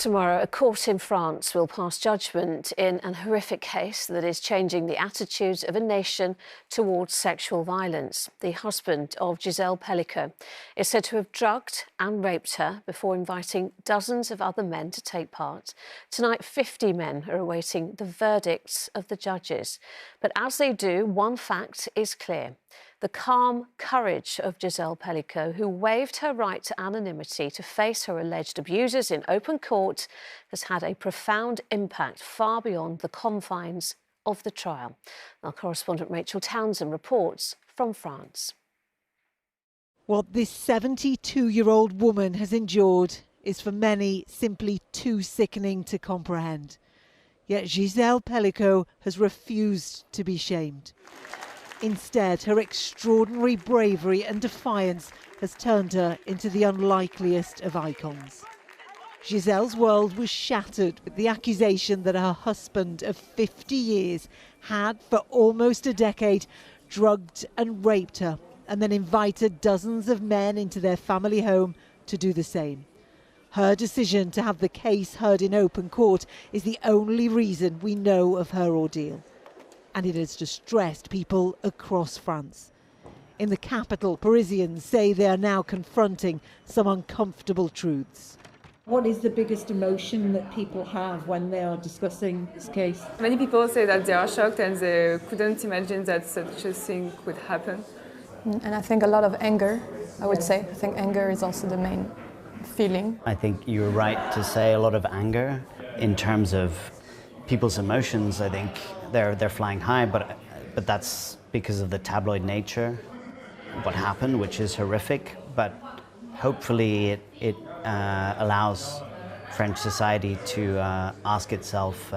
Tomorrow, a court in France will pass judgment in an horrific case that is changing the attitudes of a nation towards sexual violence. The husband of Gisèle Pelicot is said to have drugged and raped her before inviting dozens of other men to take part. Tonight, 50 men are awaiting the verdicts of the judges. But as they do, one fact is clear. The calm courage of Gisèle Pelicot, who waived her right to anonymity to face her alleged abusers in open court, has had a profound impact far beyond the confines of the trial. Our correspondent Rachel Townsend reports from France. What this 72-year-old woman has endured is for many simply too sickening to comprehend. Yet Gisèle Pelicot has refused to be shamed. Instead, her extraordinary bravery and defiance has turned her into the unlikeliest of icons. Gisèle's world was shattered with the accusation that her husband of 50 years had, for almost a decade, drugged and raped her and then invited dozens of men into their family home to do the same. Her decision to have the case heard in open court is the only reason we know of her ordeal. And it has distressed people across France. In the capital, Parisians say they are now confronting some uncomfortable truths. What is the biggest emotion that people have when they are discussing this case? Many people say that they are shocked and they couldn't imagine that such a thing could happen. And I think a lot of anger, I would say. I think anger is also the main feeling. I think you're right to say a lot of anger in terms of people's emotions. I think they're flying high, but that's because of the tabloid nature of what happened, which is horrific. But hopefully it allows French society to ask itself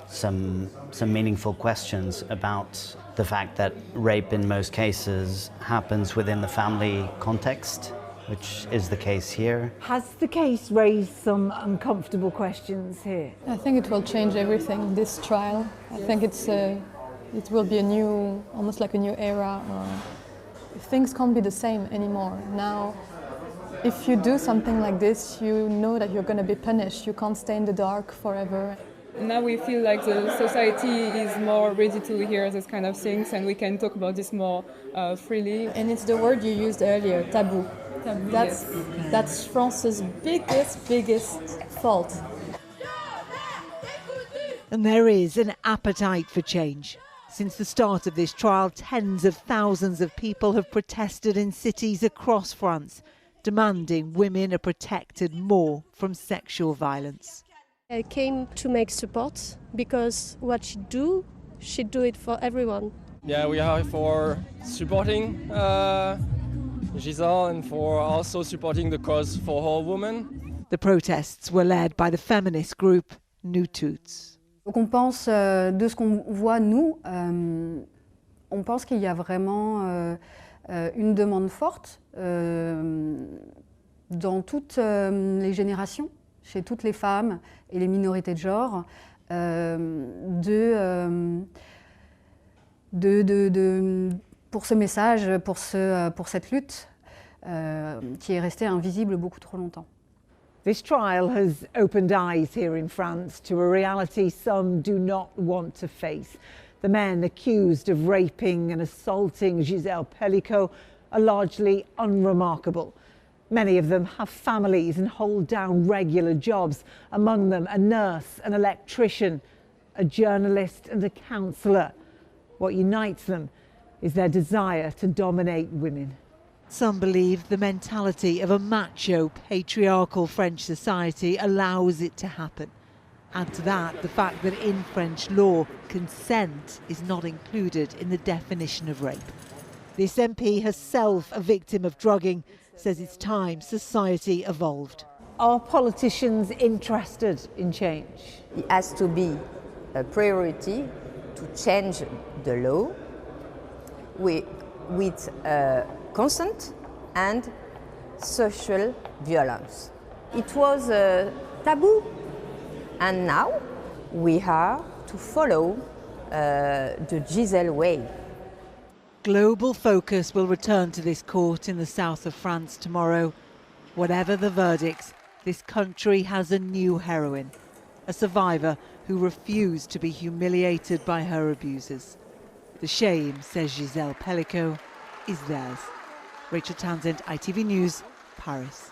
some meaningful questions about the fact that rape in most cases happens within the family context, which is the case here. Has the case raised some uncomfortable questions here? I think it will change everything, this trial. I think it will be a new, almost like a new era. Things can't be the same anymore. Now, if you do something like this, you know that you're going to be punished. You can't stay in the dark forever. Now we feel like the society is more ready to hear this kind of things and we can talk about this more freely. And it's the word you used earlier, taboo. That's France's biggest fault. And there is an appetite for change. Since the start of this trial, tens of thousands of people have protested in cities across France, demanding women are protected more from sexual violence. I came to make support because what she do it for everyone. Yeah, we are for supporting Gisèle and for also supporting the cause for all women. The protests were led by the feminist group Nous Toutes. Donc on pense, de ce qu'on voit nous, on pense qu'il y a vraiment une demande forte dans toutes les générations, chez toutes les femmes et les minorités de genre, pour ce message, pour cette lutte qui est restée invisible beaucoup trop longtemps. This trial has opened eyes here in France to a reality some do not want to face. The men accused of raping and assaulting Gisèle Pelicot are largely unremarkable. Many of them have families and hold down regular jobs, among them a nurse, an electrician, a journalist and a counsellor. What unites them is their desire to dominate women. Some believe the mentality of a macho, patriarchal French society allows it to happen. Add to that the fact that in French law, consent is not included in the definition of rape. This MP, herself a victim of drugging, says it's time society evolved. Are politicians interested in change? It has to be a priority to change the law with consent and social violence. It was a taboo, and now we have to follow the Gisèle way. Global focus will return to this court in the south of France tomorrow. Whatever the verdicts, This country has a new heroine, a survivor who refused to be humiliated by her abusers. The shame, says Gisèle Pelicot, is theirs. Rachel Townsend, ITV News, Paris.